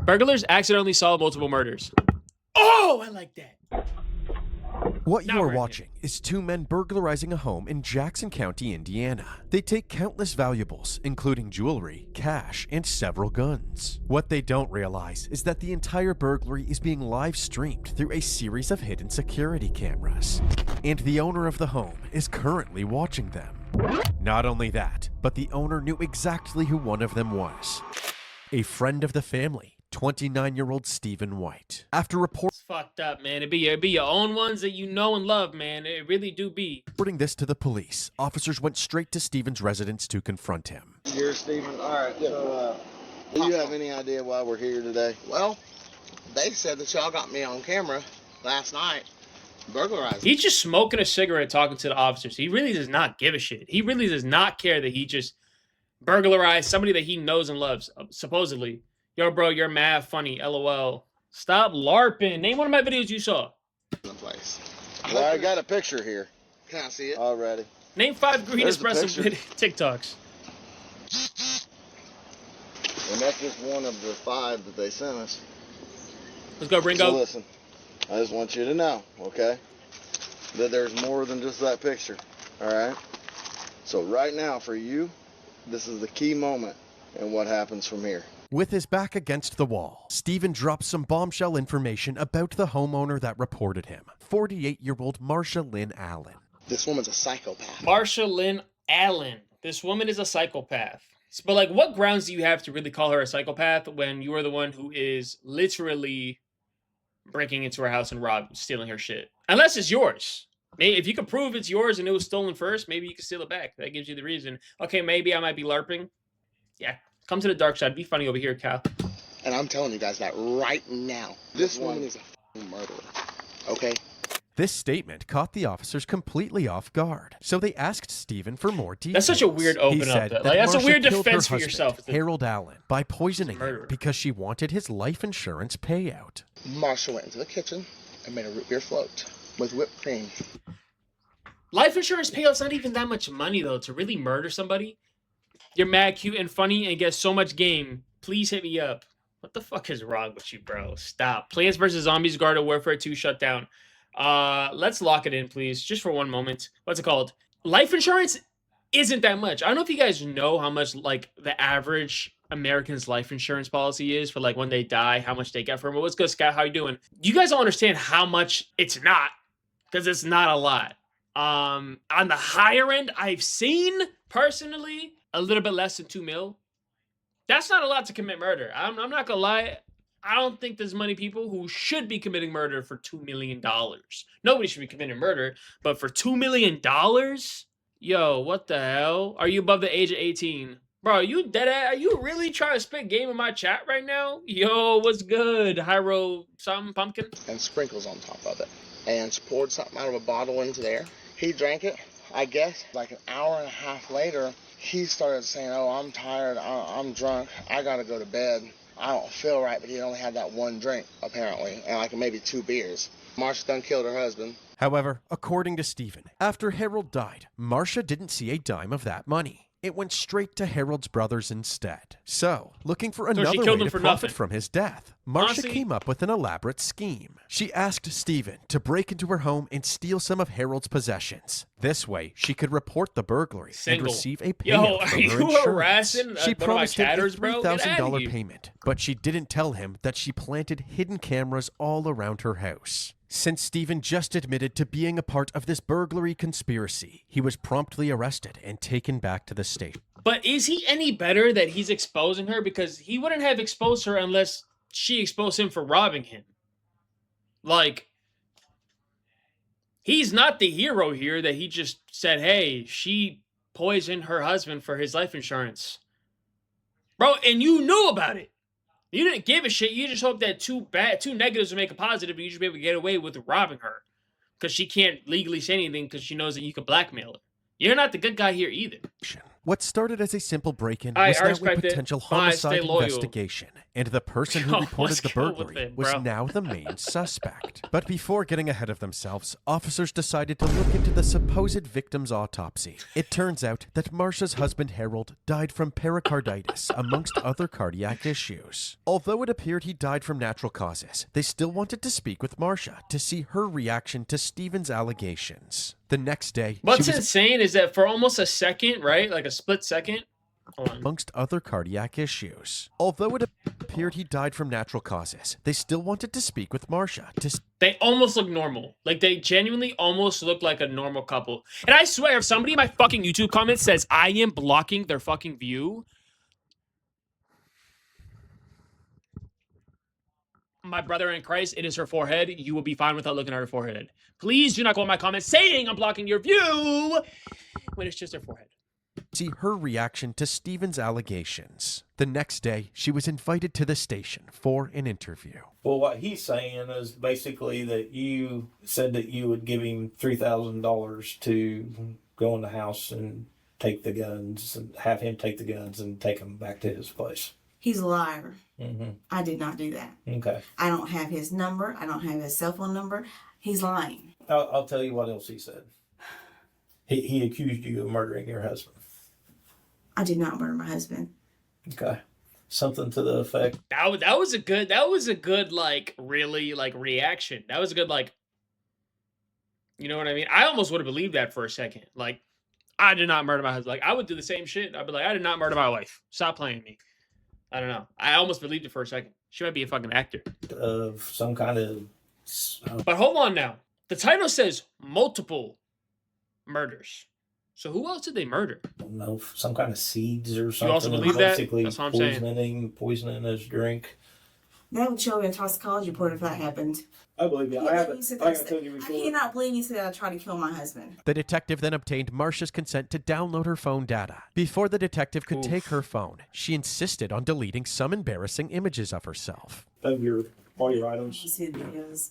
Burglars accidentally solve multiple murders. Oh, I like that. What Now you are we're in watching is two men burglarizing a home in Jackson County, Indiana. They take countless valuables, including jewelry, cash, and several guns. What they don't realize is that the entire burglary is being live streamed through a series of hidden security cameras. And the owner of the home is currently watching them. Not only that, but the owner knew exactly who one of them was. A friend of the family, 29-year-old Stephen White. After It's fucked up, man. It be your own ones that you know and love, man. It really do be. reporting this to the police, officers went straight to Stephen's residence to confront him. You're Stephen. All right. So, do you have any idea why we're here today? Well, they said that y'all got me on camera last night burglarizing. He's just smoking a cigarette talking to the officers. He really does not give a shit. He really does not care that he just burglarized somebody that he knows and loves, supposedly. Yo, bro, you're mad funny. LOL. Stop LARPing. Name one of my videos you saw. In the place. Well, I got a picture here Can I see it? already. Name 5 green There's the espresso picture. TikToks. And that's just one of the 5 that they sent us. Let's go, So Ringo. listen, I just want you to know, okay, that there's more than just that picture, all right? So right now, for you, this is the key moment in what happens from here. With his back against the wall, Stephen drops some bombshell information about the homeowner that reported him, 48-year-old Marsha Allen. This woman's a psychopath. Marsha Allen. This woman is a psychopath. But, like, what grounds do you have to really call her a psychopath when you are the one who is literally breaking into her house and stealing her shit? Unless it's yours. Maybe if you can prove it's yours and it was stolen first, maybe you can steal it back. That gives you the reason. Okay, maybe I might be LARPing. Yeah, come to the dark side. Be funny over here, Cal. And I'm telling you guys that right now. This woman is a f***ing murderer. Okay? This statement caught the officers completely off guard, so they asked Stephen for more details. That's such a weird He open up, said though. that Like, that's a Marsha weird killed her defense for husband, yourself. Harold Allen, by poisoning him murderer. because she wanted his life insurance payout. Marsha went into the kitchen and made a root beer float with whipped cream. Life insurance payout's not even that much money, though, to really murder somebody. You're mad, cute, and funny and get so much game. Please hit me up. What the fuck is wrong with you, bro? Stop. Plants vs. Zombies Garden of Warfare 2 shut down. Let's lock it in, please, just for one moment. What's it called? Life insurance isn't that much. I don't know if you guys know how much, like, the average American's life insurance policy is for, like, when they die, how much they get from it. What's good, Scott? How you doing? You guys don't understand how much it's not, because it's not a lot. On the higher end, I've seen, personally, a little bit less than 2 mil. That's not a lot to commit murder. I'm not gonna lie. I don't think there's many people who should be committing murder for $2 million. Nobody should be committing murder, but for $2 million? Yo, what the hell? Are you above the age of 18? Bro, you dead ass? Are you really trying to spit game in my chat right now? Yo, what's good? Hyro something pumpkin? And sprinkles on top of it. And she poured something out of a bottle into there. He drank it. I guess like an hour and a half later, he started saying, oh, I'm tired. I'm drunk. I got to go to bed. I don't feel right, but he only had that one drink, apparently, and like maybe 2 beers. Marsha done killed her husband. However, according to Stephen, after Harold died, Marsha didn't see a dime of that money. It went straight to Harold's brothers instead. So, looking for another she way killed to him for profit nothing. from his death, Marsha Honestly- came up with an elaborate scheme. She asked Stephen to break into her home and steal some of Harold's possessions. This way, she could report the burglary and Single. receive a Yo, payout are from you her insurance. harassing, She one of my promised him a chatters, bro? Get outta $3,000 here. payment, but she didn't tell him that she planted hidden cameras all around her house. Since Stephen just admitted to being a part of this burglary conspiracy, he was promptly arrested and taken back to the state. But is he any better that he's exposing her? Because he wouldn't have exposed her unless she exposed him for robbing him. Like, he's not the hero here that he just said, hey, she poisoned her husband for his life insurance. Bro, and you knew about it. You didn't give a shit. You just hoped that two negatives would make a positive and you should be able to get away with robbing her. Because she can't legally say anything because she knows that you can blackmail her. You're not the good guy here either. What started as a simple break-in I was now a respect it. potential Bye, stay homicide loyal. investigation, and the person who Yo, reported let's the go with burglary it, was bro. now the main suspect. But before getting ahead of themselves, officers decided to look into the supposed victim's autopsy. It turns out that Marsha's husband Harold died from pericarditis, amongst other cardiac issues. Although it appeared he died from natural causes, they still wanted to speak with Marsha to see her reaction to Stephen's allegations. The next day, What's she was insane is that for almost a second, right? Like a split second. Hold on. amongst other cardiac issues. Although it appeared he died from natural causes, they still wanted to speak with Marsha to They almost look normal. Like they genuinely almost look like a normal couple. And I swear, if somebody in my fucking YouTube comments says I am blocking their fucking view, my brother in Christ, it is her forehead. You will be fine without looking at her forehead. Please do not go in my comments saying I'm blocking your view when it's just her forehead. see her reaction to Stephen's allegations. The next day, she was invited to the station for an interview. Well, what he's saying is basically that you said that you would give him $3,000 to go in the house and take the guns and have him take the guns and take them back to his place. He's a liar. Mm-hmm. I did not do that. Okay. I don't have his number. I don't have his cell phone number. He's lying. I'll tell you what else he said. He accused you of murdering your husband. I did not murder my husband. Okay. Something to the effect. That was a good like really like reaction. That was a good like, you know what I mean? I almost would have believed that for a second. Like, I did not murder my husband. Like, I would do the same shit. I'd be like, I did not murder my wife. Stop playing me. I don't know. I almost believed it for a second. She might be a fucking actor. Of some kind of... But hold on now. The title says multiple murders. So who else did they murder? I don't know, some kind of seeds or something. You also believe that? Basically That's what I'm saying. poisoning his drink. That would show me a toxicology report if that happened. I believe you. I haven't. He said I that- can tell you I before. cannot believe he said I tried to kill my husband. The detective then obtained Marsha's consent to download her phone data. Before the detective could take her phone, she insisted on deleting some embarrassing images of herself. Of all your You items. see the videos.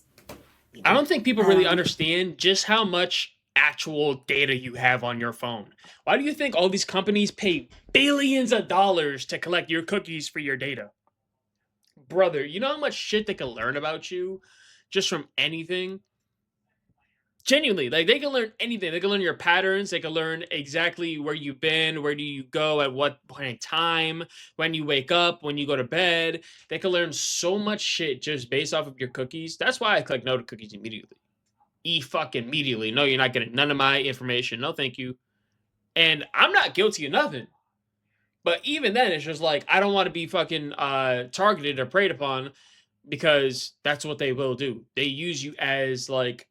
I don't think people really understand just how much actual data you have on your phone. Why do you think all these companies pay billions of dollars to collect your cookies for your data? Brother, you know how much shit they can learn about you just from anything? Genuinely, like they can learn anything. They can learn your patterns. They can learn exactly where you've been, where do you go, at what point in time, when you wake up, when you go to bed. They can learn so much shit just based off of your cookies. That's why I click no to cookies immediately. Fucking immediately. No, you're not getting none of my information. No, thank you. And I'm not guilty of nothing. But even then, it's just like, I don't want to be fucking targeted or preyed upon because that's what they will do. They use you as like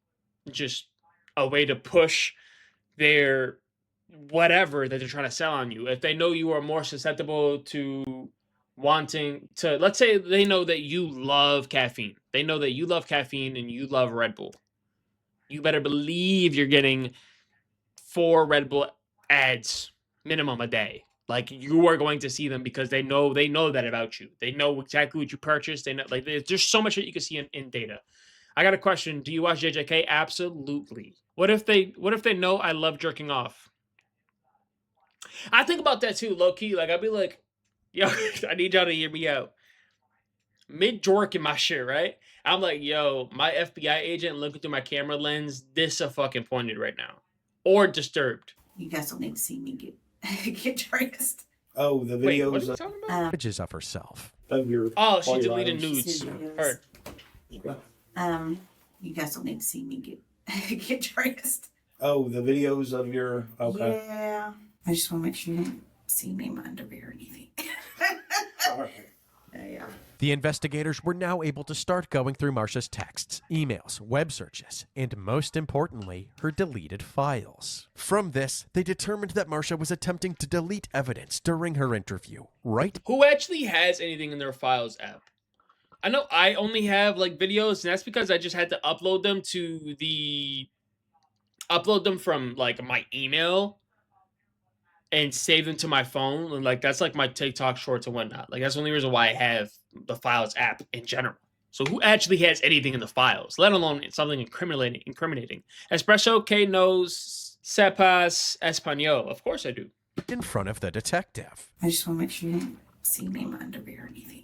just a way to push their whatever that they're trying to sell on you. If they know you are more susceptible to wanting to, let's say they know that you love caffeine. They know that you love caffeine and you love Red Bull. You better believe you're getting 4 Red Bull ads minimum a day. Like you are going to see them because they know that about you. They know exactly what you purchased. They know, like there's just so much that you can see in data. I got a question. Do you watch JJK? Absolutely. What if they know I love jerking off? I think about that too, low key. Like I'd be like, yo, I need y'all to hear me out. Mid jorking my shit, right? I'm like, yo, my FBI agent looking through my camera lens, this a fucking pointed right now. Or disturbed. You guys don't need to see me get dressed. Oh, the Wait, videos what are you talking about? Images of herself. of your. Oh, she all your deleted items. nudes. Videos. Heard. You guys don't need to see me get dressed. Oh, the videos of your. Okay. Yeah. I just want to make sure you don't see me in my underwear or anything. All right. Yeah. The investigators were now able to start going through Marsha's texts, emails, web searches, and most importantly, her deleted files. From this, they determined that Marsha was attempting to delete evidence during her interview, right? Who actually has anything in their files app? I know I only have like videos, and that's because I just had to upload them from like my email and save them to my phone. And like that's like my TikTok shorts and whatnot. Like that's the only reason why I have the files app in general. So who actually has anything in the files, let alone something incriminating? Espresso, que nos sepas español. Of course I do. in front of the detective. I just want to make sure you didn't see me in my underwear or anything.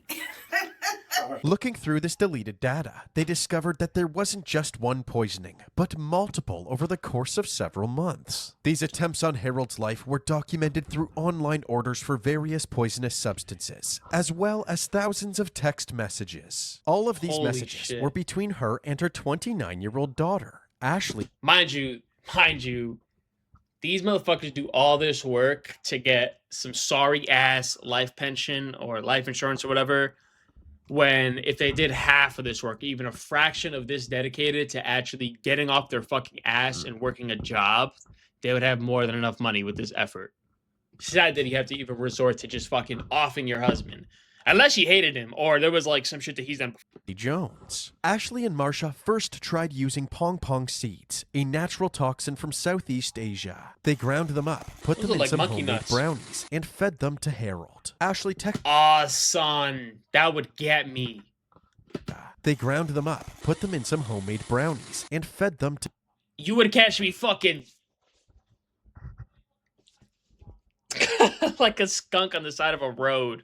Looking through this deleted data, they discovered that there wasn't just one poisoning, but multiple over the course of several months. These attempts on Harold's life were documented through online orders for various poisonous substances, as well as thousands of text messages. All of these Holy messages shit. were between her and her 29-year-old daughter, Ashley. Mind you, these motherfuckers do all this work to get some sorry ass life pension or life insurance or whatever, when if they did half of this work, even a fraction of this dedicated to actually getting off their fucking ass and working a job, they would have more than enough money with this effort. Sad that you have to even resort to just fucking offing your husband. Unless you hated him, or there was like some shit that he's done before. Jones. Ashley and Marsha first tried using pong pong seeds, a natural toxin from Southeast Asia. They ground them up, put Those them are in like some monkey homemade nuts. brownies, and fed them to Harold. Ashley texted. Aw, son, that would get me. They ground them up, put them in some homemade brownies, and fed them to. You would catch me fucking like a skunk on the side of a road.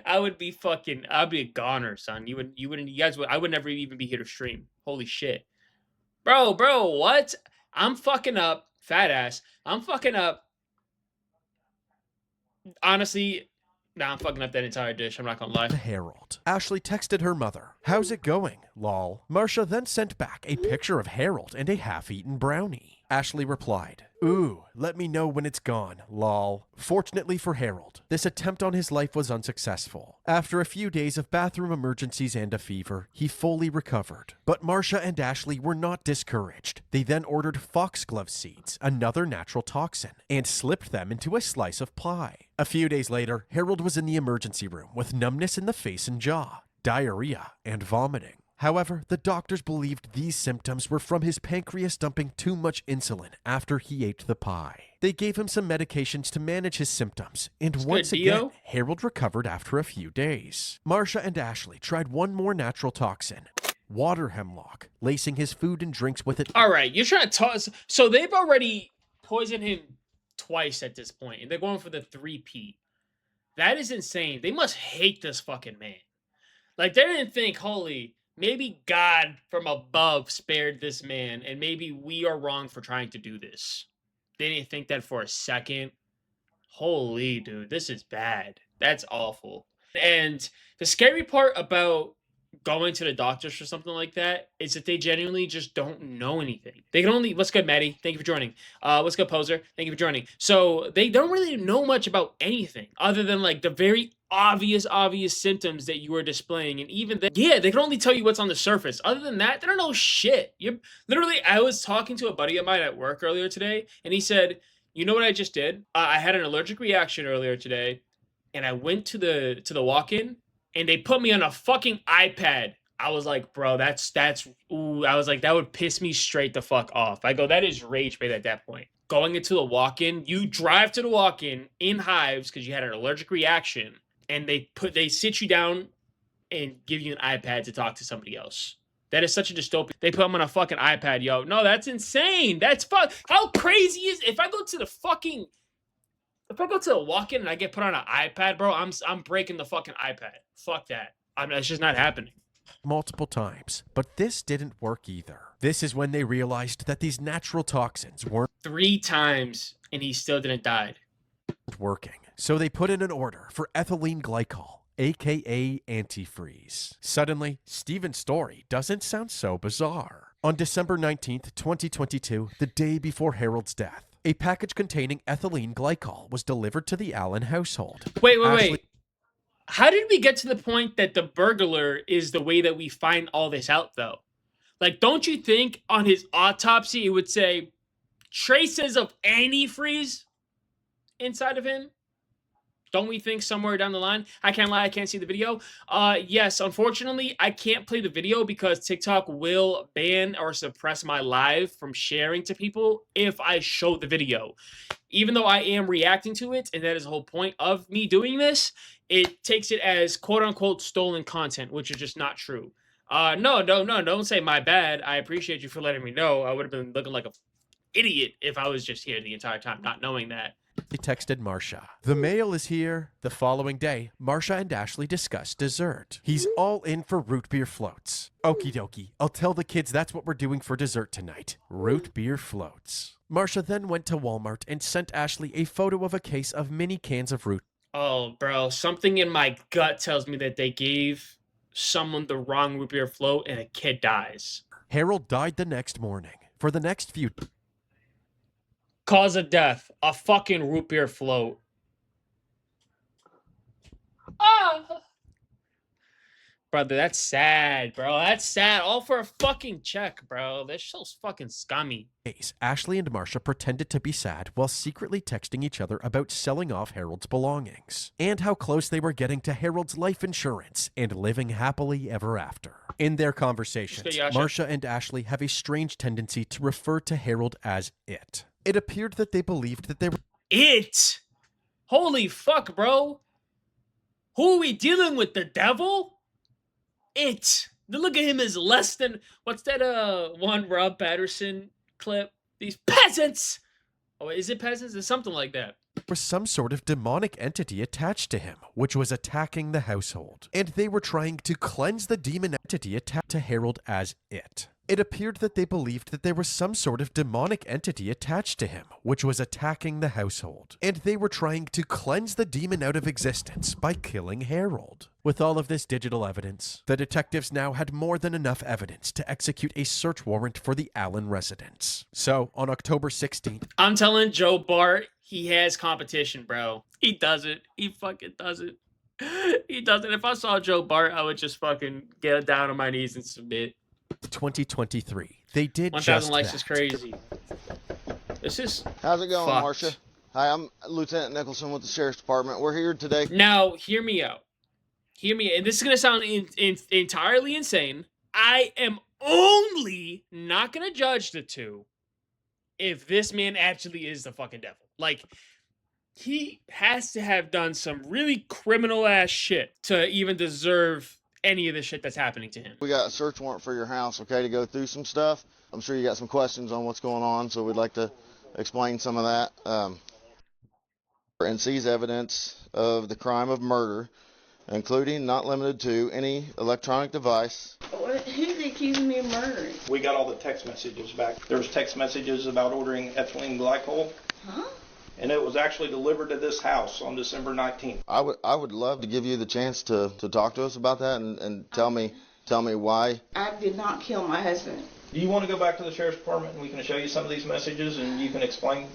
I'd be a goner, son. I would never even be here to stream. Holy shit. Bro, what? I'm fucking up, fat ass. I'm fucking up. Honestly, I'm fucking up that entire dish. I'm not gonna lie. To Harold. Ashley texted her mother, "How's it going? Lol." Marsha then sent back a picture of Harold and a half-eaten brownie. Ashley replied, "Ooh, let me know when it's gone, lol." Fortunately for Harold, this attempt on his life was unsuccessful. After a few days of bathroom emergencies and a fever, he fully recovered. But Marsha and Ashley were not discouraged. They then ordered foxglove seeds, another natural toxin, and slipped them into a slice of pie. A few days later, Harold was in the emergency room with numbness in the face and jaw, diarrhea, and vomiting. However, the doctors believed these symptoms were from his pancreas dumping too much insulin after he ate the pie. They gave him some medications to manage his symptoms, and once again, Harold recovered after a few days. Marsha and Ashley tried one more natural toxin, water hemlock, lacing his food and drinks with it. All right, you're trying to toss. So they've already poisoned him twice at this point, and they're going for the 3P. That is insane. They must hate this fucking man. Like, they didn't think, holy, maybe God from above spared this man, and maybe we are wrong for trying to do this. They didn't think that for a second. Holy, dude, this is bad. That's awful. And the scary part about going to the doctors for something like that is that they genuinely just don't know anything. They can only, what's good, Maddie? Thank you for joining. What's good, Poser? Thank you for joining. So they don't really know much about anything other than like the very obvious symptoms that you are displaying. And even then, yeah, they can only tell you what's on the surface. Other than that, they don't know shit. You're literally, I was talking to a buddy of mine at work earlier today, and he said, you know what I just did? I had an allergic reaction earlier today, and I went to the walk-in, and they put me on a fucking iPad. I was like, bro, that's ooh. I was like, that would piss me straight the fuck off. I go, that is rage bait at that point. Going into the walk-in, you drive to the walk-in in hives because you had an allergic reaction, and they sit you down and give you an iPad to talk to somebody else. That is such a dystopia. They put them on a fucking iPad, yo. No, that's insane. That's how crazy is if I go to the walk-in and I get put on an iPad, bro, I'm breaking the fucking iPad. Fuck that. It's just not happening. Multiple times, but this didn't work either. This is when they realized that these natural toxins weren't 3 times and he still didn't die. working. So they put in an order for ethylene glycol, aka antifreeze. Suddenly, Steven's story doesn't sound so bizarre. On December 19th, 2022, the day before Harold's death, a package containing ethylene glycol was delivered to the Allen household. Wait. How did we get to the point that the burglar is the way that we find all this out, though? Like, don't you think on his autopsy it would say traces of antifreeze inside of him? Don't we think somewhere down the line? I can't lie, I can't see the video. Yes, unfortunately, I can't play the video because TikTok will ban or suppress my live from sharing to people if I show the video. Even though I am reacting to it, and that is the whole point of me doing this, it takes it as quote-unquote stolen content, which is just not true. No, don't say my bad. I appreciate you for letting me know. I would have been looking like a idiot if I was just here the entire time, not knowing that. He texted Marsha. The mail is here. The following day, Marsha and Ashley discuss dessert. He's all in for root beer floats. Okie dokie. I'll tell the kids that's what we're doing for dessert tonight. Root beer floats. Marsha then went to Walmart and sent Ashley a photo of a case of mini cans of root. Oh, bro, something in my gut tells me that they gave someone the wrong root beer float and a kid dies. Harold died the next morning. For the next few... Cause of death, a fucking root beer float. Ah! Brother, that's sad, bro. That's sad. All for a fucking check, bro. This show's fucking scummy. Ashley and Marsha pretended to be sad while secretly texting each other about selling off Harold's belongings and how close they were getting to Harold's life insurance and living happily ever after. In their conversations, Marsha and Ashley have a strange tendency to refer to Harold as it. It appeared that they believed that they were... It? Holy fuck, bro. Who are we dealing with? The devil? It. Look at him as less than... What's that one Rob Patterson clip? These peasants! Oh, is it peasants? It's something like that. There was some sort of demonic entity attached to him, which was attacking the household. And they were trying to cleanse the demon entity attached to Harold as it. It appeared that they believed that there was some sort of demonic entity attached to him, which was attacking the household. And they were trying to cleanse the demon out of existence by killing Harold. With all of this digital evidence, the detectives now had more than enough evidence to execute a search warrant for the Allen residence. So, on October 16th... I'm telling Joe Bart, he has competition, bro. He does it. He fucking does it. He does it. If I saw Joe Bart, I would just fucking get down on my knees and submit. 2023. They did 1,000 likes that. is crazy. This is... How's it going, fucked. Marsha? Hi, I'm Lieutenant Nicholson with the Sheriff's Department. We're here today. Now, hear me out. Hear me, and this is going to sound entirely insane. I am only not going to judge the two if this man actually is the fucking devil. Like, he has to have done some really criminal-ass shit to even deserve any of the shit that's happening to him. We got a search warrant for your house, okay, to go through some stuff. I'm sure you got some questions on what's going on, so we'd like to explain some of that. And seize evidence of the crime of murder, including, not limited to, any electronic device. Who's accusing me of murdering? We got all the text messages back. There was text messages about ordering ethylene glycol. Huh? And it was actually delivered to this house on December 19th. I would love to give you the chance to talk to us about that and tell me why. I did not kill my husband. Do you want to go back to the Sheriff's Department and we can show you some of these messages and you can explain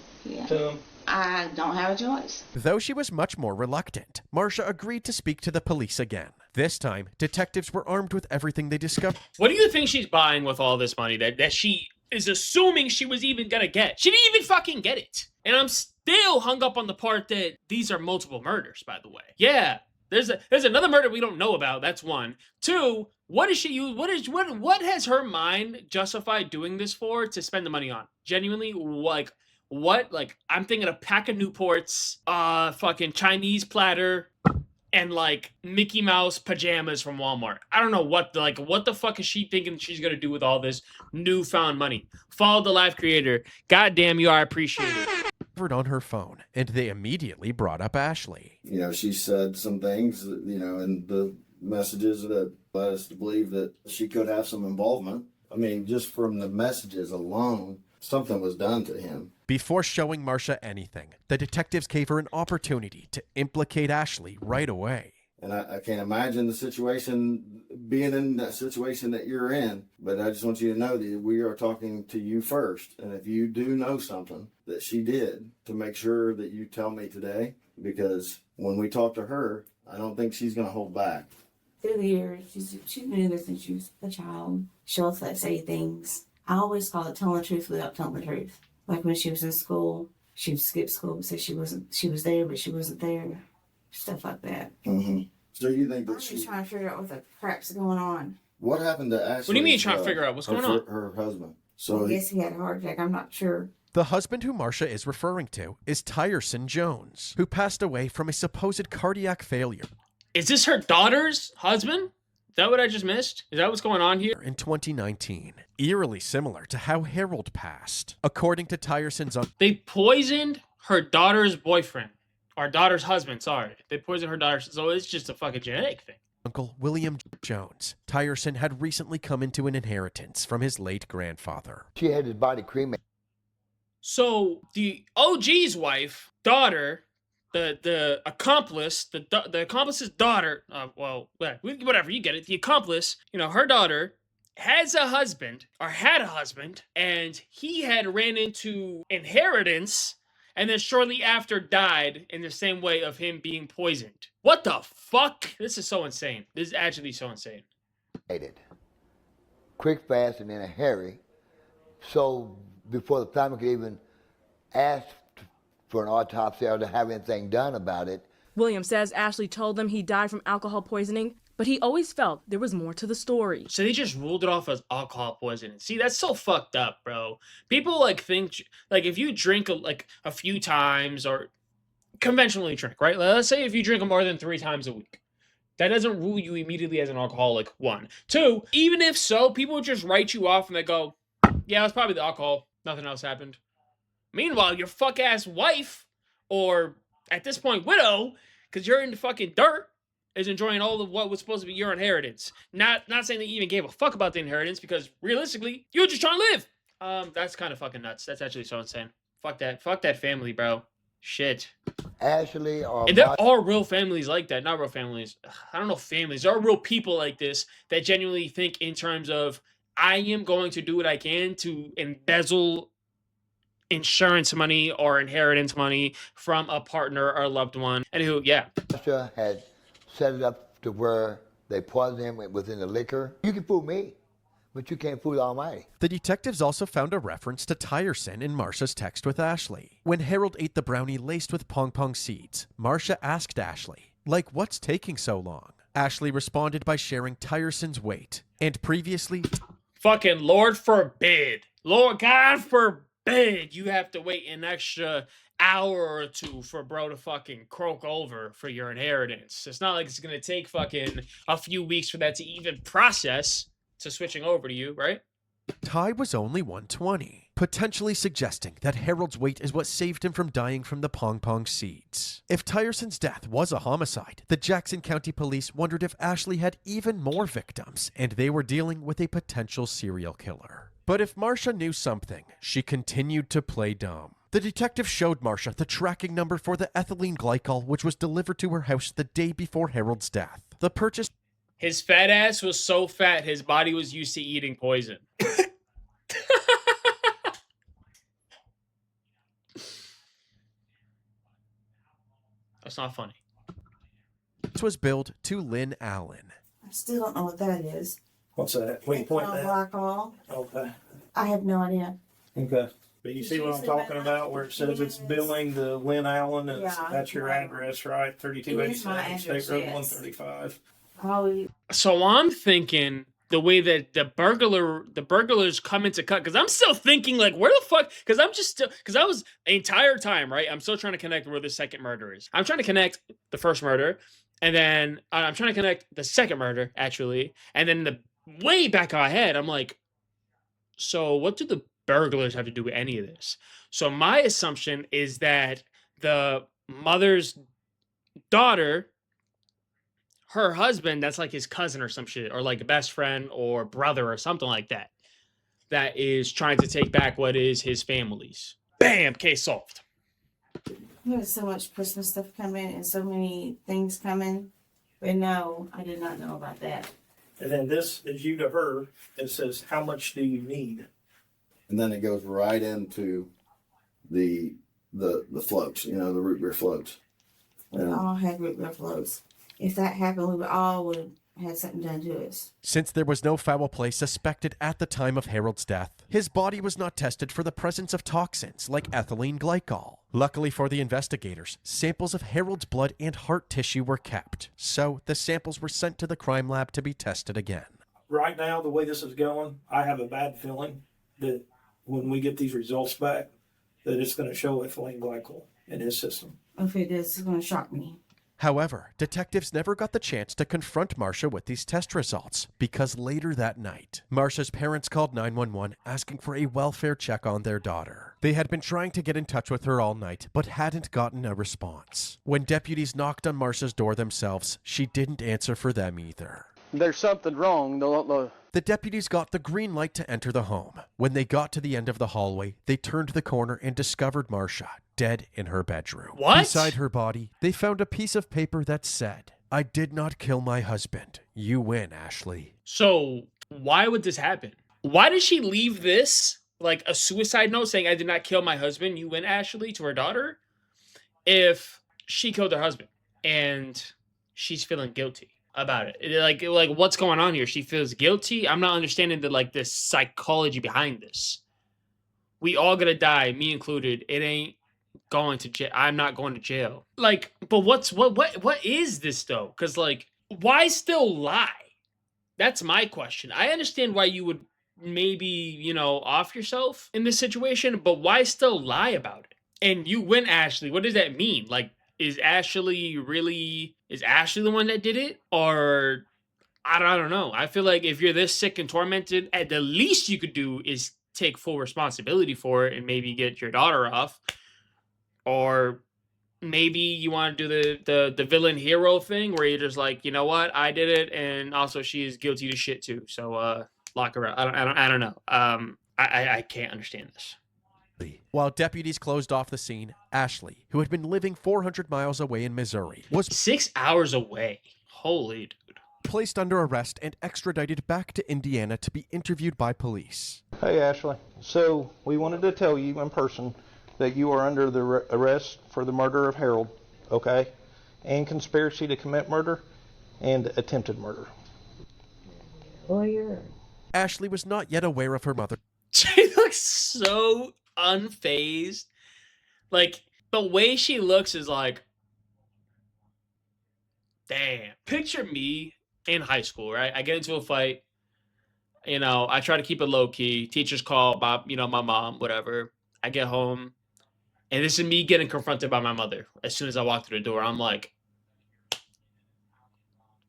to them? I don't have a choice. Though she was much more reluctant, Marsha agreed to speak to the police again. This time, detectives were armed with everything they discovered. What do you think she's buying with all this money that she is assuming she was even gonna get? She didn't even fucking get it. And I'm still hung up on the part that these are multiple murders, by the way. Yeah, there's another murder we don't know about. That's one. Two, what is she use? What has her mind justified doing this for to spend the money on? Genuinely, like what? Like, I'm thinking a pack of Newports, fucking Chinese platter, and like Mickey Mouse pajamas from Walmart. I don't know what the fuck is she thinking she's gonna do with all this newfound money? Follow the live creator. God damn you, I appreciate it. On her phone, and they immediately brought up Ashley. You know, she said some things, you know, in the messages that led us to believe that she could have some involvement. I mean, just from the messages alone, something was done to him. Before showing Marsha anything, the detectives gave her an opportunity to implicate Ashley right away. And I can't imagine the situation, being in that situation that you're in. But I just want you to know that we are talking to you first. And if you do know something that she did, to make sure that you tell me today. Because when we talk to her, I don't think she's going to hold back. Through the years, she's been in there since she was a child. She'll say things. I always call it telling the truth without telling the truth. Like when she was in school, she would skip school and say she was there, but she wasn't there. Stuff like that. Mm-hmm. So you think that she's trying to figure out what the crap's going on? What happened to Ashley? What do you mean trying to figure out what's going on? Her husband. So I guess he had a heart attack. I'm not sure. The husband who Marsha is referring to is Tyreson Jones, who passed away from a supposed cardiac failure. Is this her daughter's husband? Is that what I just missed? Is that what's going on here? In 2019, eerily similar to how Harold passed. According to Tyerson's They poisoned her daughter's boyfriend. Our daughter's husband, sorry. They poisoned her daughter's, so it's just a fucking genetic thing. uncle, William Jones, Tyerson had recently come into an inheritance from his late grandfather. She had his body cremated. So the OG's wife, daughter, the accomplice, the accomplice's daughter, whatever, you get it. The accomplice, her daughter has a husband, or had a husband, and he had ran into inheritance, and then shortly after died in the same way of him being poisoned. What the fuck? This is so insane. This is actually so insane. Quick, fast, and in a hurry. So before the family could even ask for an autopsy or to have anything done about it. William says Ashley told them he died from alcohol poisoning, but he always felt there was more to the story. So they just ruled it off as alcohol poisoning. See, that's so fucked up, bro. People think if you drink a few times or conventionally drink, right? Let's say if you drink more than 3 times a week, that doesn't rule you immediately as an alcoholic. 1, 2. Even if so, people would just write you off and they go, "Yeah, it's probably the alcohol. Nothing else happened." Meanwhile, your fuck ass wife, or at this point widow, because you're in the fucking dirt, is enjoying all of what was supposed to be your inheritance. Not saying that you even gave a fuck about the inheritance, because realistically, you were just trying to live. That's kind of fucking nuts. That's actually so insane. Fuck that family, bro. Shit. Ashley or And there are real families like that. Not real families. I don't know families. There are real people like this that genuinely think in terms of, I am going to do what I can to embezzle insurance money or inheritance money from a partner or a loved one. And Marsha had set it up to where they poisoned him within the liquor. You can fool me, but you can't fool the Almighty. The detectives also found a reference to Tyerson in Marsha's text with Ashley. When Harold ate the brownie laced with pong seeds, Marsha asked Ashley, what's taking so long? Ashley responded by sharing Tyerson's weight. And previously... Fucking Lord forbid. Lord God forbid you have to wait an extra hour or 2 for bro to fucking croak over for your inheritance. It's not like it's gonna take fucking a few weeks for that to even process to switching over to you, right? Ty was only 120, potentially suggesting that Harold's weight is what saved him from dying from the pong seeds. If Tyerson's death was a homicide, the Jackson County Police wondered if Ashley had even more victims, and they were dealing with a potential serial killer. But if Marsha knew something, she continued to play dumb. The detective showed Marsha the tracking number for the ethylene glycol, which was delivered to her house the day before Harold's death. The purchase... His fat ass was so fat, his body was used to eating poison. That's not funny. was billed to Lynn Allen. I still don't know what that is. What's that? What are you pointing at? Glycol. Okay. I have no idea. Okay. But you see what I'm talking about, where it says it's billing to Lynn Allen, and that's your address, right? 3287 State Road 135. Probably. So I'm thinking the way that the burglars come into cut, because I'm still thinking like, where the fuck? Because I was the entire time, right? I'm still trying to connect where the second murder is. I'm trying to connect the first murder, and then I'm trying to connect the second murder actually, and then the way back in my head, I'm like, so what do the burglars have to do with any of this? So my assumption is that the mother's daughter, her husband, that's like his cousin or some shit, or like a best friend or brother or something like that, that is trying to take back what is his family's. Bam! Case solved. There's so much Christmas stuff coming and so many things coming. But no, I did not know about that. And then this is you to her. It says, how much do you need? And then it goes right into the floats, the root beer floats. We all had root beer floats. If that happened, we all would have had something done to us. Since there was no foul play suspected at the time of Harold's death, his body was not tested for the presence of toxins like ethylene glycol. Luckily for the investigators, samples of Harold's blood and heart tissue were kept, so the samples were sent to the crime lab to be tested again. Right now, the way this is going, I have a bad feeling that when we get these results back, that it's going to show ethylene glycol in his system. If it is, it's going to shock me. However, detectives never got the chance to confront Marsha with these test results because later that night, Marsha's parents called 911 asking for a welfare check on their daughter. They had been trying to get in touch with her all night, but hadn't gotten a response. When deputies knocked on Marsha's door themselves, she didn't answer for them either. There's something wrong. The deputies got the green light to enter the home. When they got to the end of the hallway, they turned the corner and discovered Marsha dead in her bedroom. What? Beside her body, they found a piece of paper that said, "I did not kill my husband. You win, Ashley." So why would this happen? Why did she leave this like a suicide note saying, "I did not kill my husband. You win, Ashley," to her daughter, if she killed her husband and she's feeling guilty about it? Like what's going on here? She feels guilty. I'm not understanding the psychology behind this. We all gonna die, me included. It ain't going to jail. I'm not going to jail. Like, but what is this though? Because like, why still lie? That's my question. I understand why you would maybe, off yourself in this situation, but why still lie about it? And you win, Ashley. What does that mean? Like, is Ashley the one that did it? Or I don't know. I feel like if you're this sick and tormented, at the least you could do is take full responsibility for it and maybe get your daughter off. Or maybe you want to do the villain hero thing where you're just like, you know what, I did it, and also she is guilty to shit too. So lock her up. I don't know. I can't understand this. While deputies closed off the scene, Ashley, who had been living 400 miles away in Missouri, was 6 hours away. Holy dude. Placed under arrest and extradited back to Indiana to be interviewed by police. Hey, Ashley. So we wanted to tell you in person that you are under the arrest for the murder of Harold, okay? And conspiracy to commit murder and attempted murder. Lawyer. Ashley was not yet aware of her mother. She looks so unfazed. Like, the way she looks is like, damn. Picture me in high school, right? I get into a fight. I try to keep it low key. Teachers call my mom, whatever. I get home. And this is me getting confronted by my mother. As soon as I walk through the door, I'm like,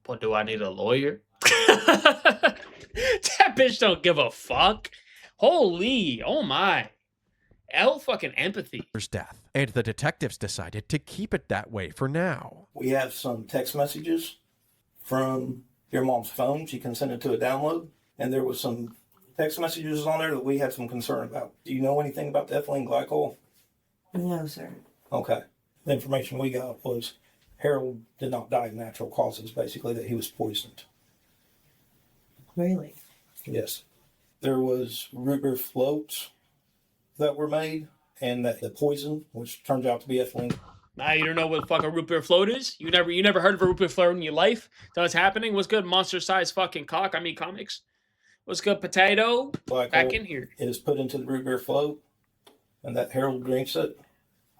what, do I need a lawyer? That bitch don't give a fuck. Holy, oh my. L fucking empathy. Death, and the detectives decided to keep it that way for now. We have some text messages from your mom's phone. She consented to a download, and there was some text messages on there that we had some concern about. Do you know anything about the ethylene glycol? No, sir. Okay. The information we got was Harold did not die of natural causes, basically, that he was poisoned. Really? Yes. There was root beer floats that were made, and that the poison, which turns out to be ethylene. Now you don't know what fucking root beer float is? You never heard of a root beer float in your life? That's what's happening? What's good, monster-sized fucking cock? I mean comics. What's good, potato? Back in here. It is put into the root beer float, and that Harold drinks it,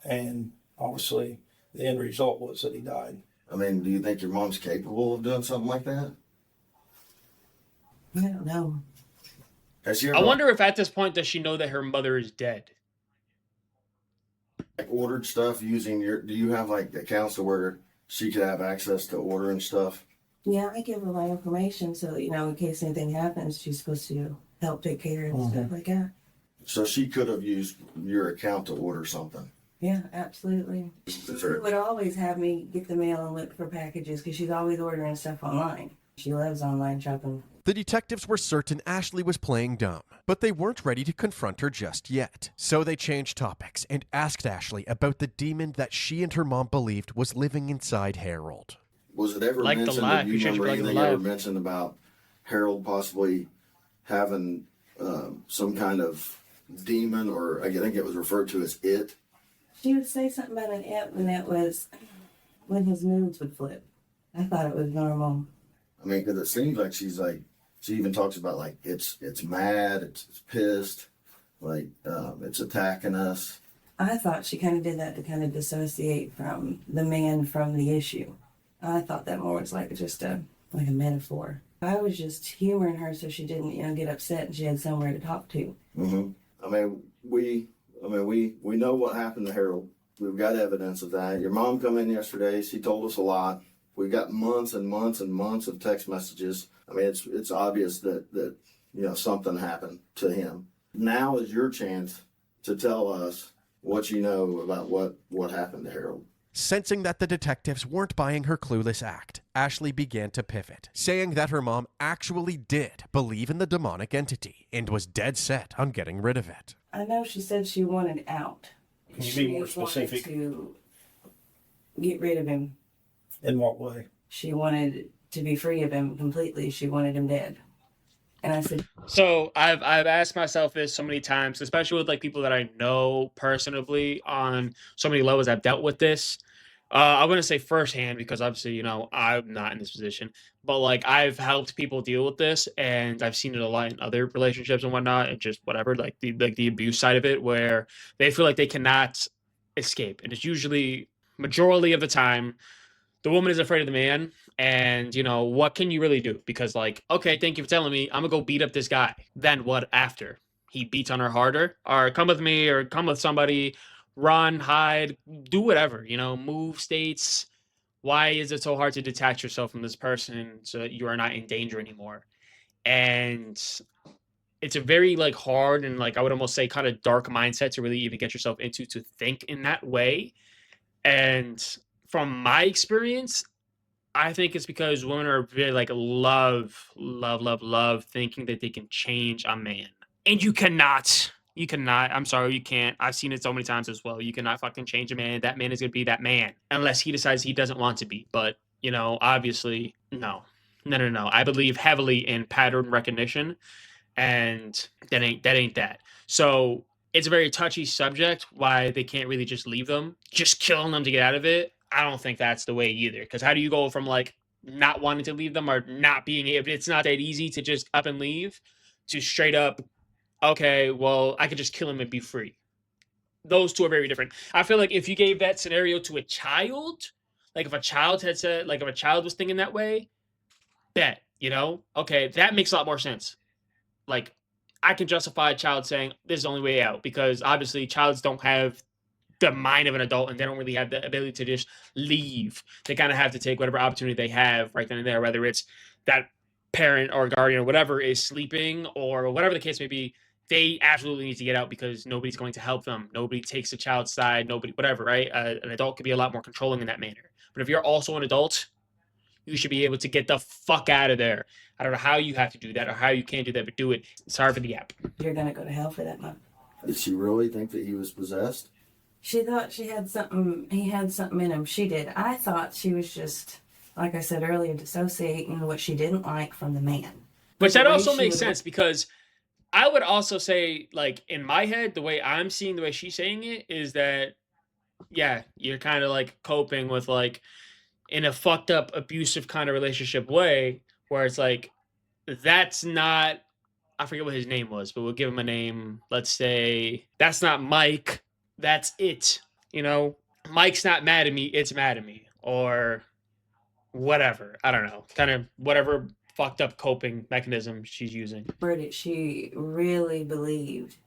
and obviously the end result was that he died. I mean, do you think your mom's capable of doing something like that? I don't know. Has she I ever wonder if at this point does she know that her mother is dead? ordered stuff using do you have like accounts to where she could have access to ordering stuff? Yeah, I give her my information so, in case anything happens, she's supposed to help take care of stuff like that. So she could have used your account to order something. Yeah, absolutely. She would always have me get the mail and look for packages because she's always ordering stuff online. She loves online shopping. The detectives were certain Ashley was playing dumb, but they weren't ready to confront her just yet. So they changed topics and asked Ashley about the demon that she and her mom believed was living inside Harold. Was it ever mentioned, do you remember anything ever mentioned about Harold possibly having some kind of demon, or I think it was referred to as it? She would say something about an it, and that was when his moods would flip. I thought it was normal. I mean, because it seems like she even talks about like it's mad, it's pissed, like it's attacking us. I thought she kind of did that to kind of dissociate from the man from the issue. I thought that more was like just a metaphor. I was just humoring her so she didn't, get upset and she had somewhere to talk to. Mm-hmm. I mean, we know what happened to Harold. We've got evidence of that. Your mom come in yesterday. She told us a lot. We've got months and months and months of text messages. I mean, it's obvious that something happened to him. Now is your chance to tell us what you know about what happened to Harold. Sensing that the detectives weren't buying her clueless act, Ashley began to pivot, saying that her mom actually did believe in the demonic entity and was dead set on getting rid of it. I know she said she wanted out. Can you be more specific? She wanted to get rid of him. In what way? She wanted to be free of him completely. She wanted him dead. And I said, So I've asked myself this so many times, especially with like people that I know personally on so many levels. I've dealt with this. I wouldn't say firsthand because obviously, I'm not in this position, but like I've helped people deal with this, and I've seen it a lot in other relationships and whatnot, and just whatever, like the abuse side of it, where they feel like they cannot escape, and it's usually majority of the time the woman is afraid of the man. And what can you really do? Because like, okay, thank you for telling me, I'm gonna go beat up this guy. Then what after? He beats on her harder? Or come with me, or come with somebody, run, hide, do whatever, move states. Why is it so hard to detach yourself from this person so that you are not in danger anymore? And it's a very like hard and like I would almost say kind of dark mindset to really even get yourself into, to think in that way. And from my experience, I think it's because women are really like love thinking that they can change a man. And you cannot. You cannot. I'm sorry, you can't. I've seen it so many times as well. You cannot fucking change a man. That man is going to be that man unless he decides he doesn't want to be. But, obviously, no. No. I believe heavily in pattern recognition, and that ain't that. So it's a very touchy subject, why they can't really just leave them. Just killing them to get out of it. I don't think that's the way either. Because how do you go from like not wanting to leave them or not being able, it's not that easy to just up and leave, to straight up, okay, well, I could just kill him and be free. Those two are very different. I feel like if you gave that scenario to a child, like if a child had said, like if a child was thinking that way, bet, okay, that makes a lot more sense. Like, I can justify a child saying this is the only way out, because obviously childs don't have the mind of an adult, and they don't really have the ability to just leave. They kind of have to take whatever opportunity they have right then and there, whether it's that parent or guardian or whatever is sleeping or whatever the case may be. They absolutely need to get out because nobody's going to help them. Nobody takes the child's side. Nobody, whatever, right? An adult could be a lot more controlling in that manner. But if you're also an adult, you should be able to get the fuck out of there. I don't know how you have to do that or how you can't do that, but do it. Sorry for the gap. you're going to go to hell for that month. Did she really think that he was possessed? She thought he had something in him. She did. I thought she was just, like I said earlier, dissociating what she didn't like from the man. Which that also makes sense, because I would also say, like, in my head, the way I'm seeing the way she's saying it is that, yeah, you're kind of like coping with like in a fucked up abusive kind of relationship way, where it's like, that's not, I forget what his name was, but we'll give him a name. Let's say that's not Mike. That's it. Mike's not mad at me. It's mad at me, or whatever. I don't know. Kind of whatever fucked up coping mechanism she's using. She really believed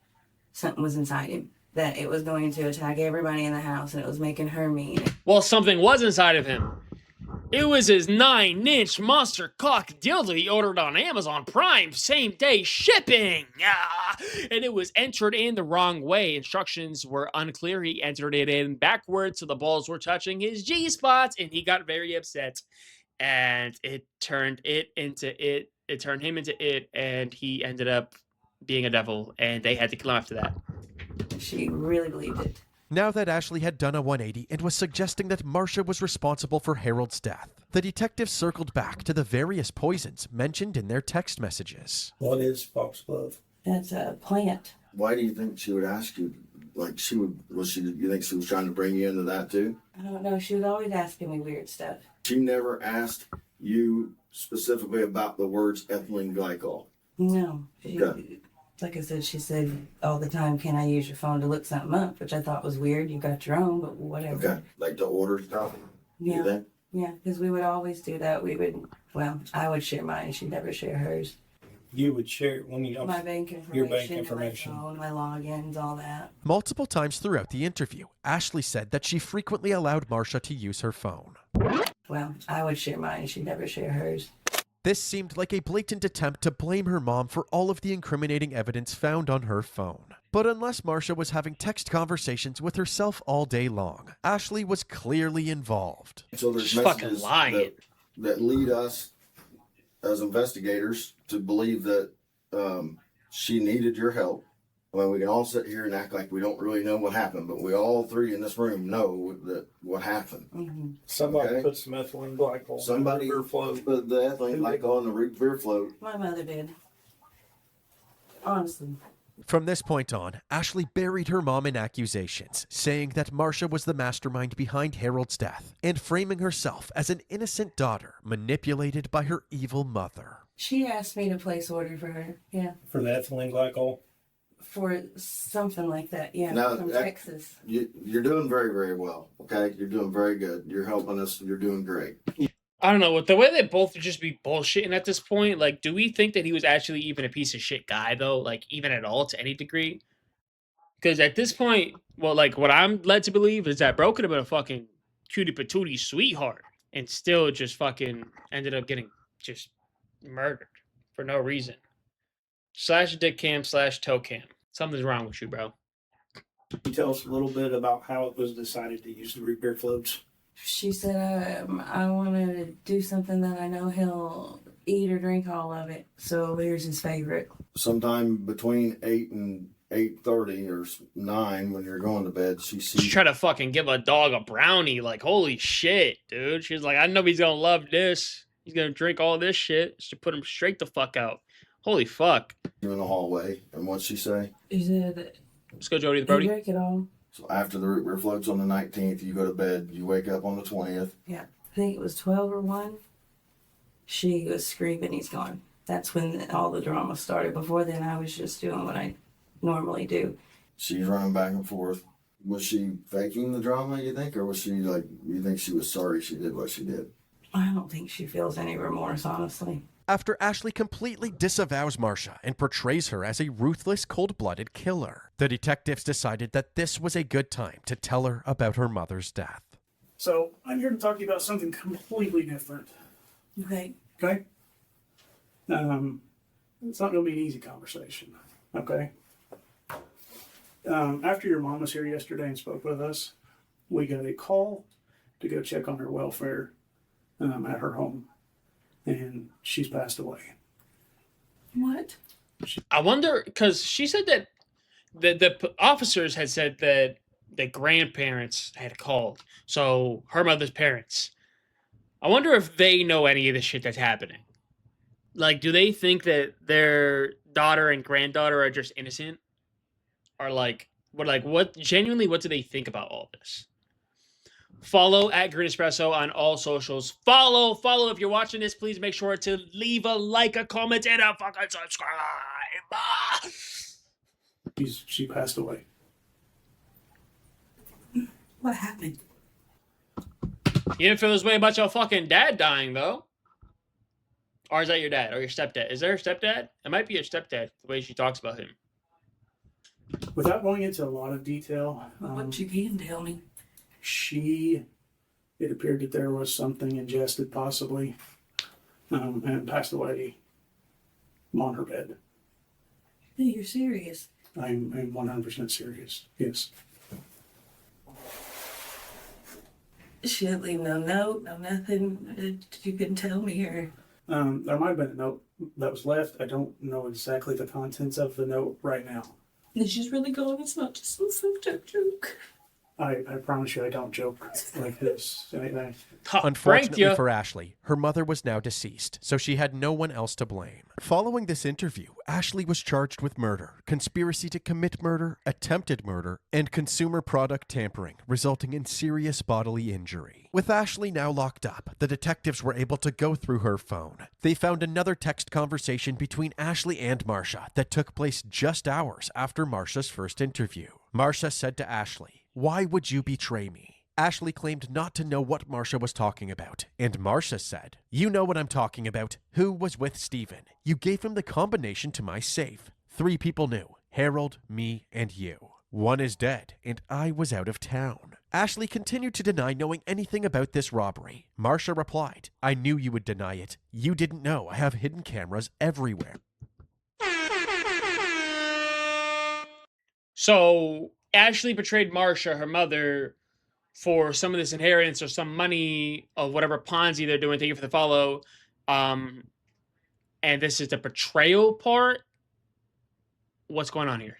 something was inside him, that it was going to attack everybody in the house, and it was making her mean. Well, something was inside of him. It was his 9-inch monster cock dildo he ordered on Amazon Prime, same day shipping. And it was entered in the wrong way. Instructions were unclear. He entered it in backwards, so the balls were touching his G-spots, and he got very upset. And it turned him into it, and he ended up being a devil, and they had to kill him after that. She really believed it. Now that Ashley had done a 180 and was suggesting that Marsha was responsible for Harold's death, the detectives circled back to the various poisons mentioned in their text messages. What is foxglove? That's a plant. Why do you think she would ask you? Like you think she was trying to bring you into that too? I don't know. She was always asking me weird stuff. She never asked you specifically about the words ethylene glycol. No. Okay. Like I said, she said all the time, can I use your phone to look something up? Which I thought was weird. You got your own, but whatever. Okay. Like to order stuff? Yeah. You think? Yeah, because we would always do that. I would share mine. She'd never share hers. you would share when you My bank information, your bank information. my phone, my logins, all that. Multiple times throughout the interview, Ashley said that she frequently allowed Marsha to use her phone. Well, I would share mine. She'd never share hers. This seemed like a blatant attempt to blame her mom for all of the incriminating evidence found on her phone. But unless Marsha was having text conversations with herself all day long, Ashley was clearly involved. So there's She's fucking messages lying. that lead us as investigators to believe that she needed your help. Well, we can all sit here and act like we don't really know what happened, but we all three in this room know that what happened. Mm-hmm. Somebody Okay. put some ethylene glycol Somebody in the float. put the ethylene glycol on the root beer float. My mother did. Honestly. From this point on, Ashley buried her mom in accusations, saying that Marsha was the mastermind behind Harold's death and framing herself as an innocent daughter manipulated by her evil mother. She asked me to place order for her. Yeah. For the ethylene glycol. For something like that. Yeah. Now, from that- Texas. You're doing very, very well. Okay, you're doing very good. You're helping us. You're doing great. I don't know, with the way they both would just be bullshitting at this point, like, do we think that he was actually even a piece of shit guy, though? Like, even at all, to any degree? Because at this point, well, like, what I'm led to believe is that bro could have been a fucking cutie patootie sweetheart and still just fucking ended up getting just murdered for no reason. Slash dick cam slash toe cam. Something's wrong with you, bro. Can you tell us a little bit about how it was decided to use the root beer floats? She said, I want to do something that I know he'll eat or drink all of it. So here's his favorite. Sometime between 8 and 8:30 or 9 when you're going to bed, she She sees. tried to fucking give a dog a brownie. Like, holy shit, dude. She's like, I know he's gonna love this. He's gonna drink all this shit. She put him straight the fuck out. Holy fuck. you in the hallway, and what'd she say? He said, Let's go, Jody the he Brody. drank it all. So after the root beer floats on the 19th, you go to bed. You wake up on the 20th. Yeah. I think it was 12 or 1. She was screaming, he's gone. That's when all the drama started. Before then, I was just doing what I normally do. She's running back and forth. Was she faking the drama, you think, or was she like, you think she was sorry she did what she did? I don't think she feels any remorse, honestly. After Ashley completely disavows Marsha and portrays her as a ruthless, cold-blooded killer, the detectives decided that this was a good time to tell her about her mother's death. So I'm here to talk to you about something completely different. Okay. Okay? It's not going to be an easy conversation. Okay? After your mom was here yesterday and spoke with us, we got a call to go check on her welfare at her home. And she's passed away. What? I wonder, because she said that the officers had said that the grandparents had called. So her mother's parents. I wonder if they know any of the shit that's happening. Like, do they think that their daughter and granddaughter are just innocent? Or what genuinely, what do they think about all this? Follow at Green Espresso on all socials. Follow if you're watching this. Please make sure to leave a like, a comment, and a fucking subscribe. She passed away. What happened? You didn't feel this way about your fucking dad dying, though. Or is that your dad or your stepdad? Is there a stepdad? It might be your stepdad, the way she talks about him. Without going into a lot of detail, What you can tell me? it appeared that there was something ingested possibly, and passed away on her bed. You're serious. I'm 100% serious. Yes. She didn't leave no note, no nothing that you can tell me or... There might have been a note that was left. I don't know exactly the contents of the note right now. And she's really gone. It's not just some joke. I promise you I don't joke like this. Unfortunately for Ashley, her mother was now deceased, so she had no one else to blame. Following this interview, Ashley was charged with murder, conspiracy to commit murder, attempted murder, and consumer product tampering, resulting in serious bodily injury. With Ashley now locked up, the detectives were able to go through her phone. They found another text conversation between Ashley and Marsha that took place just hours after Marsha's first interview. Marsha said to Ashley, "Why would you betray me?" Ashley claimed not to know what Marsha was talking about, and Marsha said, "You know what I'm talking about. Who was with Steven? You gave him the combination to my safe. 3 people knew. Harold, me, and you. 1 is dead, and I was out of town." Ashley continued to deny knowing anything about this robbery. Marsha replied, "I knew you would deny it. You didn't know I have hidden cameras everywhere." So Ashley betrayed Marsha, her mother, for some of this inheritance or some money of whatever Ponzi they're doing. Thank you for the follow. And this is the betrayal part. What's going on here?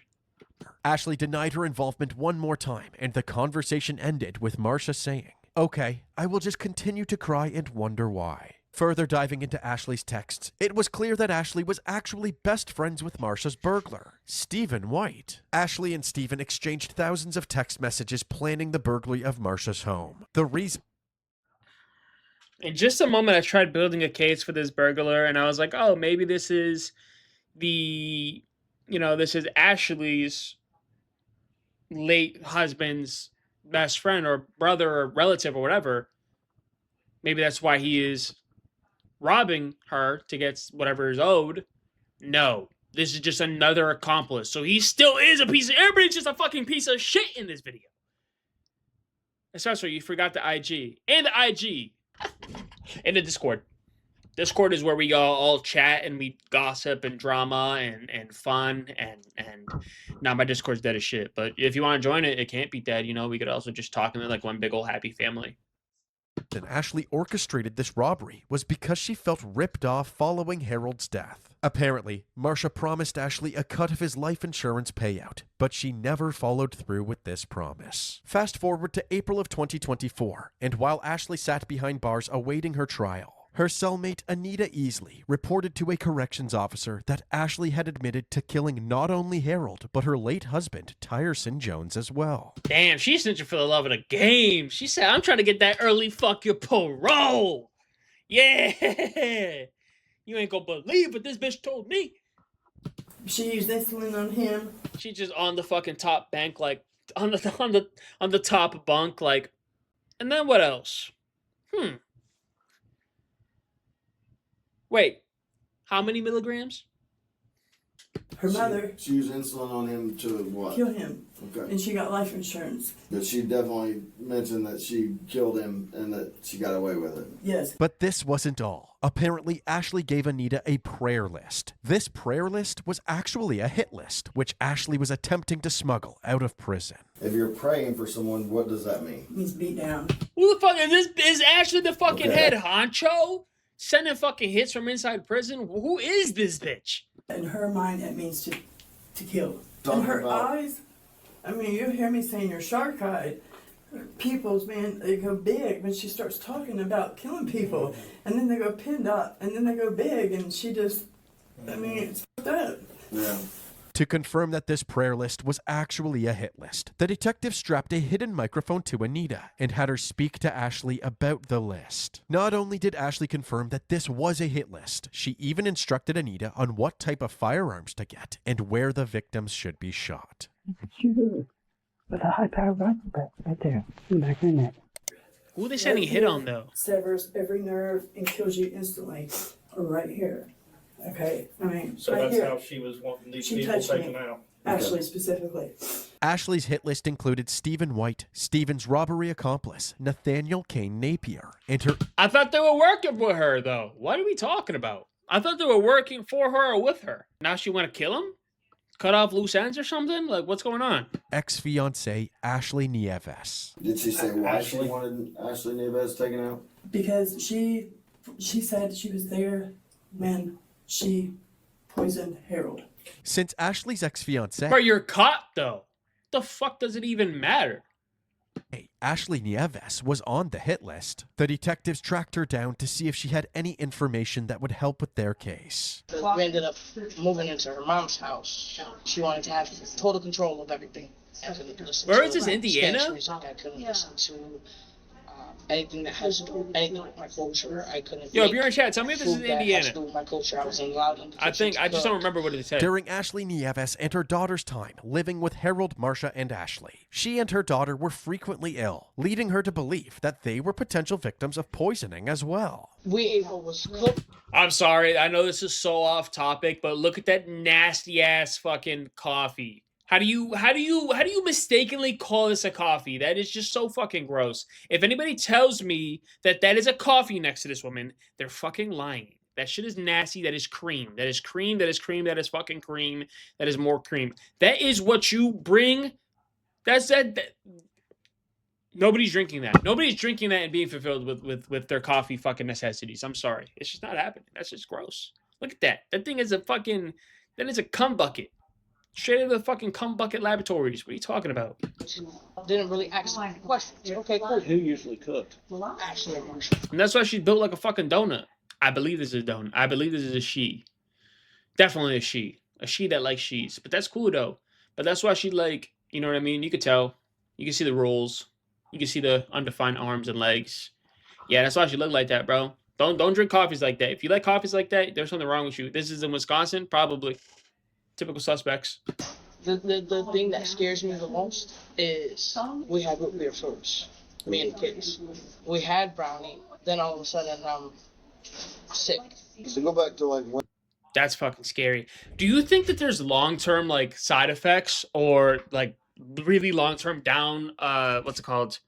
Ashley denied her involvement one more time, and the conversation ended with Marsha saying, "Okay, I will just continue to cry and wonder why." Further diving into Ashley's texts, it was clear that Ashley was actually best friends with Marsha's burglar, Stephen White. Ashley and Stephen exchanged thousands of text messages planning the burglary of Marsha's home. The reason... In just a moment, I tried building a case for this burglar, and I was like, oh, maybe this is this is Ashley's late husband's best friend or brother or relative or whatever. Maybe that's why he is robbing her to get whatever is owed. No, this is just another accomplice. So he still is a piece of... Everybody's just a fucking piece of shit in this video. Especially, you forgot the IG. And the IG. And the Discord. Discord is where we all chat and we gossip and drama and fun and now my Discord's dead as shit. But if you want to join it, it can't be dead. We could also just talk in it like one big old happy family. And Ashley orchestrated this robbery was because she felt ripped off following Harold's death. Apparently, Marsha promised Ashley a cut of his life insurance payout, but she never followed through with this promise. Fast forward to April of 2024, and while Ashley sat behind bars awaiting her trial, her cellmate Anita Easley reported to a corrections officer that Ashley had admitted to killing not only Harold, but her late husband, Tyrson Jones, as well. Damn, she's snitching for the love of the game. She said, I'm trying to get that early fuck your parole. Yeah. You ain't gonna believe what this bitch told me. She used insulin on him. She just on the fucking top bank, like, on the top bunk, like, and then what else? Wait, how many milligrams? Her mother She used insulin on him to what? killed him, Okay. and she got life insurance. But she definitely mentioned that she killed him and that she got away with it. Yes. But this wasn't all. Apparently, Ashley gave Anita a prayer list. This prayer list was actually a hit list, which Ashley was attempting to smuggle out of prison. If you're praying for someone, what does that mean? He's beat down. Who the fuck is this? Is Ashley the fucking Okay. head honcho? Sending fucking hits from inside prison? Who is this bitch? In her mind, that means to kill. Talking And her about- eyes, I mean, you hear me saying you're shark-eyed. People's, man, they go big when she starts talking about killing people. And then they go pinned up, and then they go big, and she just, I mean, it's fucked up. Yeah. To confirm that this prayer list was actually a hit list, the detective strapped a hidden microphone to Anita and had her speak to Ashley about the list. Not only did Ashley confirm that this was a hit list, she even instructed Anita on what type of firearms to get and where the victims should be shot. With a high-powered rifle right there, in the back of the neck. Who they saying he hit on, though? Severs every nerve and kills you instantly. Or right here. Okay, I mean, So right that's here. how she was wanting these She people touched taken me. out. Ashley specifically. Ashley's hit list included Stephen White, Stephen's robbery accomplice, Nathaniel Kane Napier, and her... I thought they were working with her, though. What are we talking about? I thought they were working for her or with her. Now she want to kill him? Cut off loose ends or something? Like, what's going on? ex-fiancée Ashley Nieves. Did she say why she Ashley? wanted Ashley Nieves taken out? Because she said she was there when she poisoned Harold. Since Ashley's ex-fiancée, Bro, you're caught, though. The fuck does it even matter? Ashley Nieves, was on the hit list, the detectives tracked her down to see if she had any information that would help with their case. We ended up moving into her mom's house. She wanted to have total control of everything. Where is this, Indiana? I couldn't listen to anything that has to do with anything with my culture, I couldn't. Yo, if you're in chat, tell me if this is food that has to Indiana. do with my culture, I wasn't allowed in the kitchen to I just don't cook. remember what it said. During Ashley Nieves and her daughter's time living with Harold, Marsha, and Ashley, she and her daughter were frequently ill, leading her to believe that they were potential victims of poisoning as well. We ate what was cooked. I'm sorry, I know this is so off topic, but look at that nasty ass fucking coffee. How do you mistakenly call this a coffee? That is just so fucking gross. If anybody tells me that that is a coffee next to this woman, they're fucking lying. That shit is nasty. That is cream. That is cream. That is cream. That is fucking cream. That is more cream. That is what you bring. That's that. Nobody's drinking that. Nobody's drinking that and being fulfilled with their coffee fucking necessities. I'm sorry. It's just not happening. That's just gross. Look at that. That thing is a fucking. That is a cum bucket. Straight out of the fucking cum bucket laboratories. What are you talking about? Didn't really ask questions. Okay, cool. Who usually cooked? Ashley and Marsha. And that's why she's built like a fucking donut. I believe this is a donut. I believe this is a she. Definitely a she. A she that likes she's. But that's cool though. But that's why she like, you know what I mean? You could tell. You can see the rolls. You can see the undefined arms and legs. Yeah, that's why she looked like that, bro. Don't drink coffees like that. If you like coffees like that, there's something wrong with you. This is in Wisconsin? Probably. Typical suspects. The thing that scares me the most is we had root beer first, me and the kids. We had brownie, then all of a sudden I'm sick. So go back to like when. That's fucking scary. Do you think that there's long-term like side effects or like really long-term down what's it called?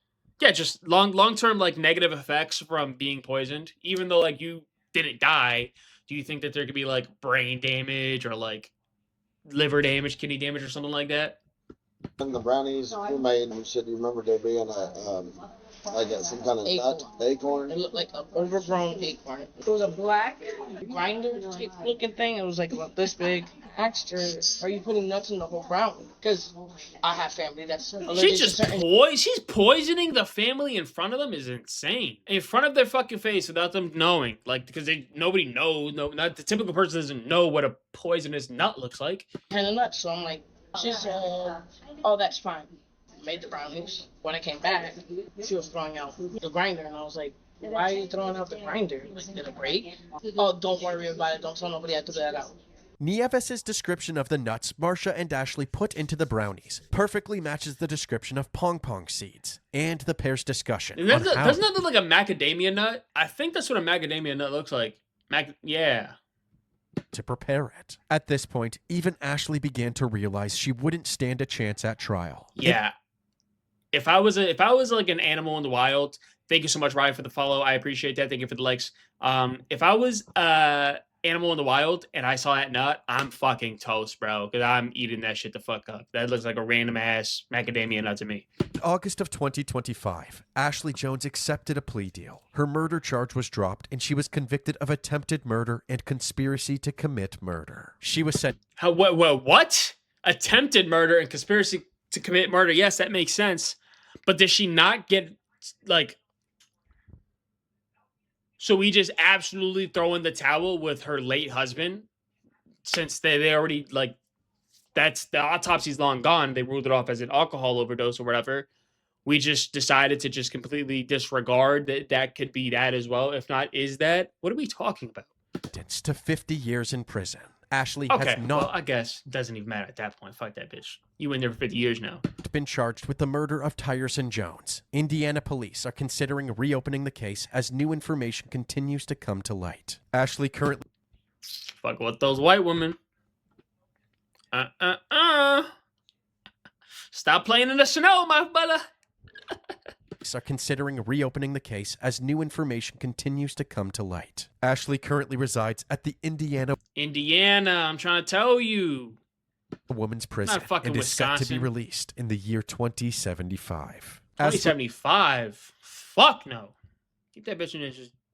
Yeah, just long-term like negative effects from being poisoned? Even though like you didn't die, do you think that there could be like brain damage or like liver damage, kidney damage, or something like that? When the brownies were made, you said you remember there being a like some kind of nut, acorn. It looked like an overgrown acorn. It was a black grinder type looking thing. It was like about this big. Asked her, "Are you putting nuts in the whole brownie?" Because I have family that's allergic She's just to certain. she's poisoning the family in front of them is insane. In front of their fucking face without them knowing. Like, because nobody knows. No, not the typical person doesn't know what a poisonous nut looks like. Kind of nuts. So I'm like, she said, "Oh, that's fine." Made the brownies. When I came back, she was throwing out the grinder, and I was like, "Why are you throwing out the grinder? Like, did it break?" "Oh, don't worry about it. Don't tell nobody I threw that out." Nieves' description of the nuts Marsha and Ashley put into the brownies perfectly matches the description of pong seeds and the pair's discussion. Doesn't that look like a macadamia nut? I think that's what a macadamia nut looks like. Yeah. To prepare it. At this point, even Ashley began to realize she wouldn't stand a chance at trial. Yeah. If I was like an animal in the wild, thank you so much, Ryan, for the follow. I appreciate that. Thank you for the likes. If I was animal in the wild and I saw that nut, I'm fucking toast, bro. Because I'm eating that shit the fuck up. That looks like a random ass macadamia nut to me. In August of 2025, Ashley Jones accepted a plea deal. Her murder charge was dropped and she was convicted of attempted murder and conspiracy to commit murder. She was sent. What? Attempted murder and conspiracy to commit murder. Yes, that makes sense. But does she not get like? So we just absolutely throw in the towel with her late husband, since they already like, that's the autopsy's long gone. They ruled it off as an alcohol overdose or whatever. We just decided to just completely disregard that could be that as well. If not, is that, what are we talking about? Sentenced to 50 years in prison. Ashley Okay, has not well, I guess doesn't even matter at that point. Fuck that bitch. You in there for 50 years now. been charged with the murder of Tyrson Jones. Indiana police are considering reopening the case as new information continues to come to light. Ashley currently Fuck with those white women. Stop playing in the snow, my brother. are considering reopening the case as new information continues to come to light. Ashley currently resides at the Indiana, I'm trying to tell you. woman's prison Not fucking and is set to be Wisconsin. released in the year 2075. 2075. Fuck no. Keep that bitch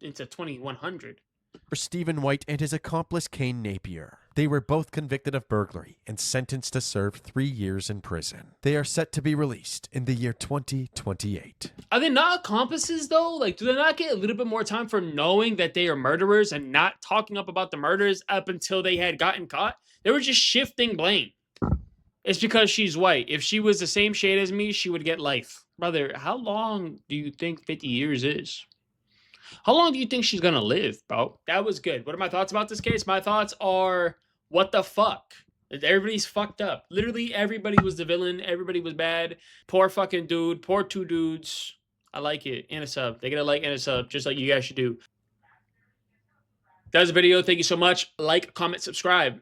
into 2100. For Stephen White and his accomplice Kane Napier, they were both convicted of burglary and sentenced to serve 3 years in prison. They are set to be released in the year 2028. Are they not accomplices though? Like, do they not get a little bit more time for knowing that they are murderers and not talking up about the murders up until they had gotten caught? They were just shifting blame. It's because she's white. If she was the same shade as me, she would get life. Brother, how long do you think 50 years is? How long do you think she's gonna live, bro? That was good. What are my thoughts about this case? My thoughts are, what the fuck? Everybody's fucked up. Literally everybody was the villain. Everybody was bad. Poor fucking dude. Poor two dudes. I like it. And a sub. They get a like and a sub, just like you guys should do. That was the video. Thank you so much. Like, comment, subscribe.